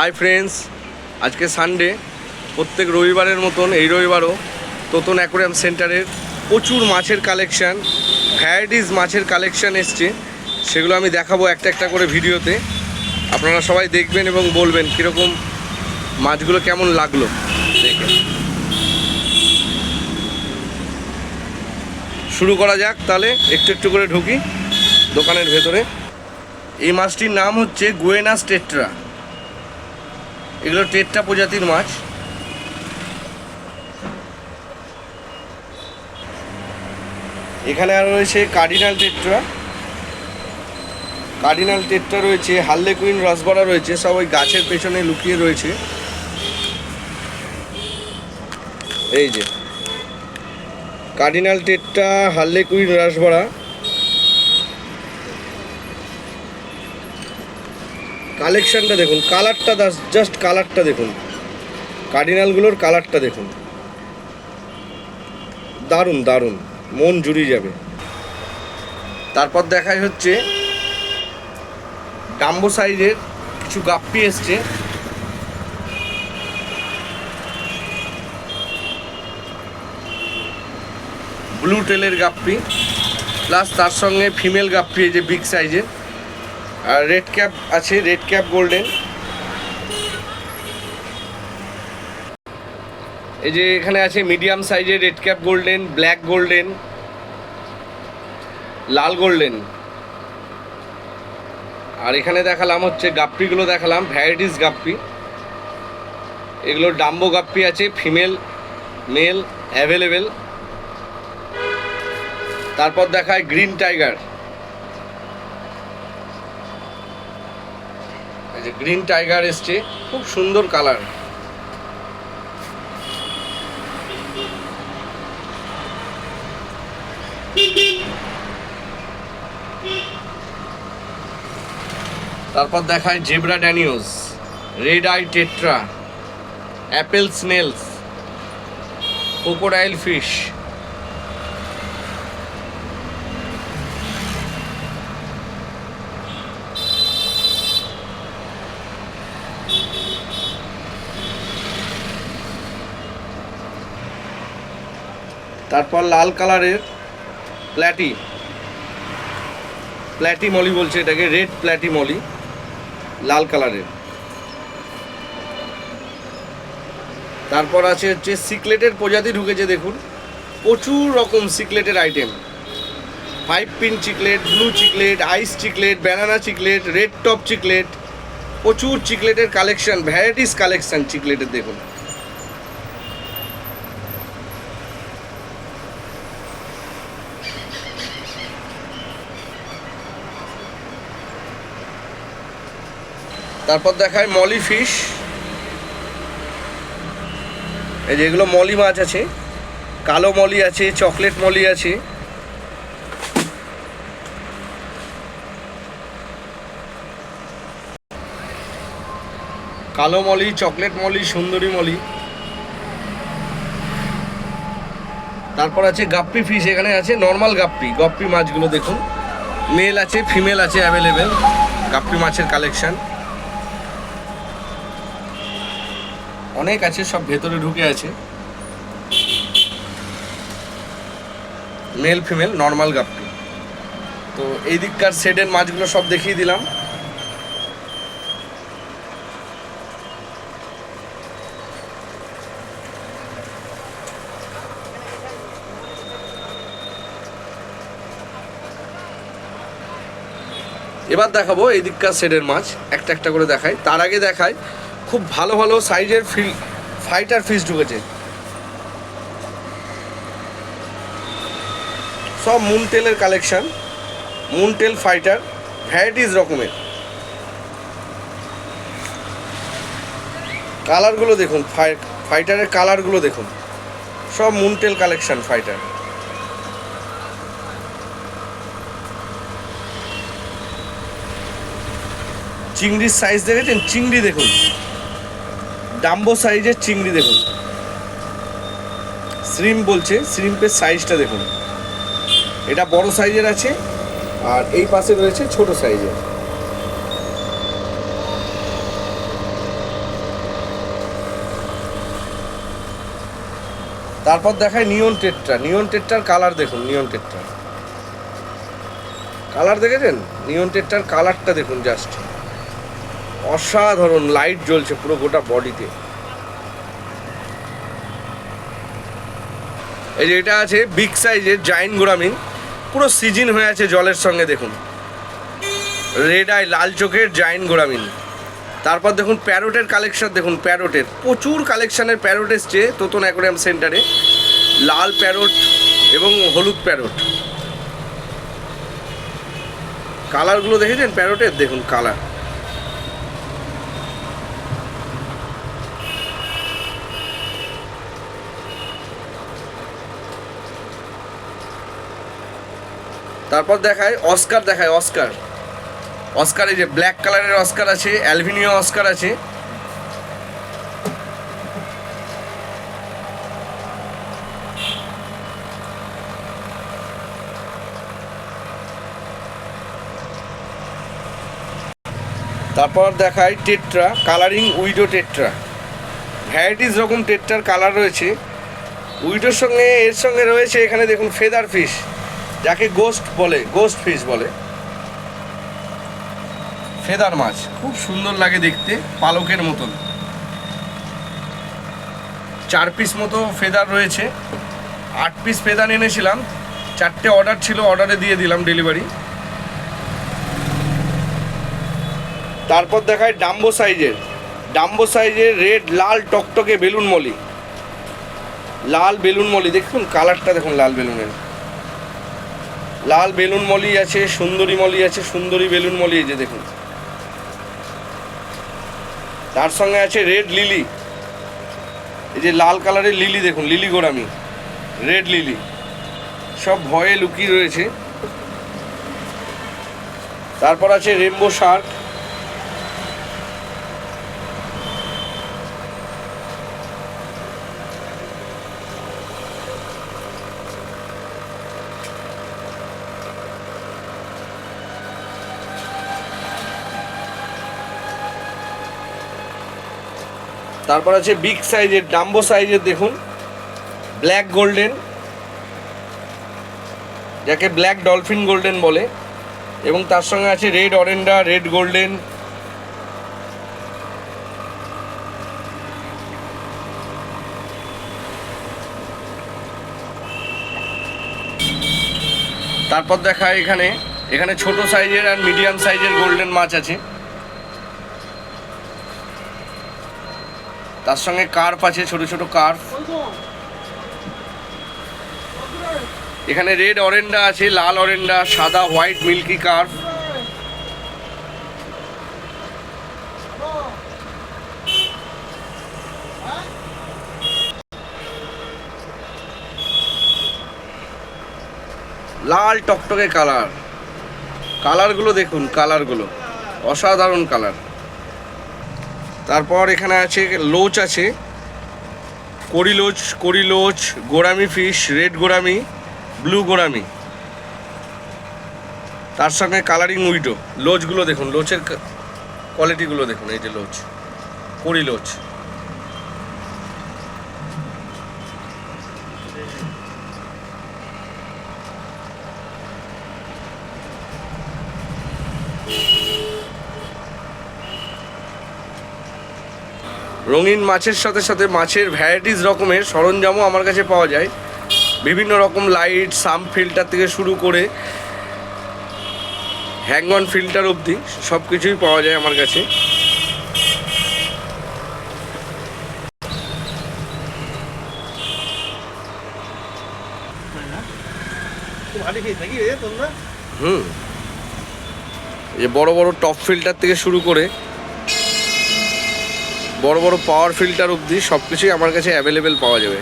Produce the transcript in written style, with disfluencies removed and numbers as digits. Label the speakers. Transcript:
Speaker 1: Hi friends, আজকে Sunday. প্রত্যেক রবিবারের মতন এই রবিবারও তোতন অ্যাকোয়ারিয়াম সেন্টারের প্রচুর মাছের কালেকশান, ভ্যারাইটিস মাছের কালেকশান এসছে। সেগুলো আমি দেখাবো একটা একটা করে ভিডিওতে। আপনারা সবাই দেখবেন এবং বলবেন কীরকম মাছগুলো কেমন লাগলো দেখে। শুরু করা যাক তাহলে, একটু একটু করে ঢুকি দোকানের ভেতরে। এই মাছটির নাম হচ্ছে গুয়েনাস টেট্রা। এগুলো টেট্রা প্রজাতির মাছ। এখানে আর রয়েছে কার্ডিনাল টেট্রা রয়েছে, হার্লেকুইন রসবরা রয়েছে, সব ওই গাছের পেছনে লুকিয়ে রয়েছে। এই যে কার্ডিনাল টেট্রা, হার্লেকুইন রসবরা। কালেকশানটা দেখুন, কালারটা জাস্ট কালারটা দেখুন, কার্ডিনালগুলোর কালারটা দেখুন, দারুণ দারুণ, মন জুড়িয়ে যাবে। তারপর দেখাই হচ্ছে ডাম্বো সাইজের কিছু গাপ্পি এসছে। ব্লু টেলের গাপ্পি, প্লাস তার সঙ্গে ফিমেল গাপ্পি, এই যে বিগ সাইজের। আর রেড ক্যাপ আছে, রেড ক্যাপ গোল্ডেন। এই যে এখানে আছে মিডিয়াম সাইজের red cap golden, black golden, লাল গোল্ডেন। আর এখানে দেখালাম হচ্ছে গাপ্পিগুলো, দেখালাম ভ্যারাইটিস গাপ্পি। এগুলো ডাম্বো গাপ্পি আছে, ফিমেল মেল অ্যাভেলেবেল। তারপর দেখায় গ্রিন টাইগার। এই যে গ্রিন টাইগার এসছে, খুব সুন্দর কালার। তারপর দেখায় zebra danios, red eye tetra, Apple snails, crocodile fish. তারপর লাল কালারের প্ল্যাটি মলি বলছে এটাকে, রেড প্ল্যাটি মলি, লাল কালারের। তারপর আছে হচ্ছে সিকলেটের প্রজাতি ঢুকেছে, দেখুন প্রচুর রকম সিকলেটের item. 5 pin chiclet, blue chiclet, ice chiclet, banana chiclet, red top chiclet. প্রচুর চিকলেটের কালেকশন, ভ্যারাইটিস কালেকশন চিকলেটের দেখুন। তারপর দেখায় মলি ফিশ। এই যে এগুলো মলি মাছ আছে, কালো মলি আছে, চকলেট মলি আছে। কালো মলি, চকলেট মলি, সুন্দরী মলি। তারপর আছে গাপ্পি ফিশ। এখানে আছে নর্মাল গাপ্পি মাছগুলো দেখুন, মেল আছে ফিমেল আছে অ্যাভেলেবেল। গাপ্পি মাছের কালেকশন অনেক আছে, সব ভেতরে ঢুকে আছে। Male female normal guppy. তো এই দিককার শেডের মাছগুলো সব দেখিয়ে দিলাম। এবার দেখাবো এই দিককার শেডের মাছ, একটা একটা করে দেখাই। তার আগে দেখায় খুব ভালো ভালো সাইজের ফাইটার ফিশ ঢুকেছে, সব মুনটেলের কালেকশন। মুনটেল ফাইটার, ভ্যারাইটিস রকমের। কালারগুলো দেখুন, ফাইটারের কালারগুলো দেখুন, সব মুনটেল কালেকশন ফাইটার। চিংড়ির সাইজ দেখেছেন? চিংড়ি দেখুন, ডাম্বো সাইজের চিংড়ি দেখুন। শ্রিম্প বলছে, শ্রিম্পের সাইজটা দেখুন। এটা বড় সাইজের আছে, আর এই পাশে রয়েছে ছোট সাইজের। তারপর দেখায় নিয়ন টেট্রা। নিয়ন টেট্রার কালার দেখুন, নিয়ন টেট্রা কালার দেখেছেন? নিয়ন টেট্রার কালারটা দেখুন, জাস্ট অসাধারণ। লাইট জ্বলছে পুরো গোটা বডিতে। এই যে এটা আছে বিগ সাইজের জায়েন্ট গোরামিন, পুরো সিজন হয়ে আছে জলের সঙ্গে। দেখুন রেড আই, লাল চোখের জায়েন্ট গোরামিন। তারপর দেখুন প্যারোটের কালেকশন দেখুন, প্যারোটের প্রচুর কালেকশানের প্যারোট এসছে তোতন অ্যাকোয়ারিয়াম সেন্টারে। লাল প্যারোট এবং হলুদ প্যারোট। কালারগুলো দেখেছেন প্যারোটের? দেখুন কালার। তারপর দেখায় অস্কার, দেখায় অস্কার। অস্কার এই যে ব্ল্যাক কালারের অস্কার আছে, অ্যালবিনিও অস্কার আছে। তারপর দেখায় tetra, colouring widow tetra. Varieties রকম টেট্রার কালার রয়েছে। উইডোর সঙ্গে এর সঙ্গে রয়েছে এখানে দেখুন ফেদার ফিশ, যাকে গোস্ট বলে, গোস্ট ফিশ বলে। ফেদার মাছ খুব সুন্দর লাগে দেখতে, পালকের মতন। 4 পিস মতো ফেদার রয়েছে। 8 পিস ফেদার এনেছিলাম, 4টে অর্ডার ছিল, অর্ডারে দিয়ে দিলাম ডেলিভারি। তারপর দেখায় ডাম্বো সাইজের, ডাম্বো সাইজের রেড লাল টকটকে বেলুন মলি। লাল বেলুন মলি দেখুন কালারটা দেখুন, লাল বেলুনের। লাল বেলুন মলি আছে, সুন্দরী মলি আছে, সুন্দরী বেলুন মলি এই যে দেখুন। তার সঙ্গে আছে রেড লিলি, এই যে লাল কালারের লিলি দেখুন, লিলি গোরামি, রেড লিলি, সব ভয়ে লুকিয়ে রয়েছে। তারপর আছে রেনবো শার্ক। তারপর আছে বিগ সাইজের ডাম্বো সাইজের দেখুন ব্ল্যাক গোল্ডেন, যাকে ব্ল্যাক ডলফিন গোল্ডেন বলে, এবং তার সঙ্গে আছে রেড অরেন্ডা, রেড গোল্ডেন। তারপর দেখায় এখানে এখানে ছোট সাইজের আর মিডিয়াম সাইজের গোল্ডেন মাছ আছে। তার সঙ্গে কার্প আছে, ছোট ছোট কার্প। এখানে রেড অরেন্ডা আছে, লাল অরেন্ডা, সাদা হোয়াইট মিল্কি কার্প। লাল টকটকে কালার, কালারগুলো দেখুন, কালারগুলো অসাধারণ কালার। তারপর এখানে আছে লোচ আছে, করিলোচ, gourami fish, red gourami, blue gourami. তার সঙ্গে কালারিং উইডো। লোচগুলো দেখুন, লোচের কোয়ালিটিগুলো দেখুন, এই যে লোচ, করিলোচ। রঙিন মাছের সাথে সাথে মাছের ভ্যারাইটিস রকমের সরঞ্জামও আমার কাছে পাওয়া যায়। বিভিন্ন রকম লাইট, সাম ফিল্টার থেকে শুরু করে হ্যাং-অন ফিল্টার অবধি সব কিছুই পাওয়া যায় আমার কাছে। এই বড় বড় টপ ফিল্টার থেকে শুরু করে বড় বড় পাওয়ার ফিল্টার অবধি সব কিছুই আমার কাছে অ্যাভেলেবেল পাওয়া যাবে।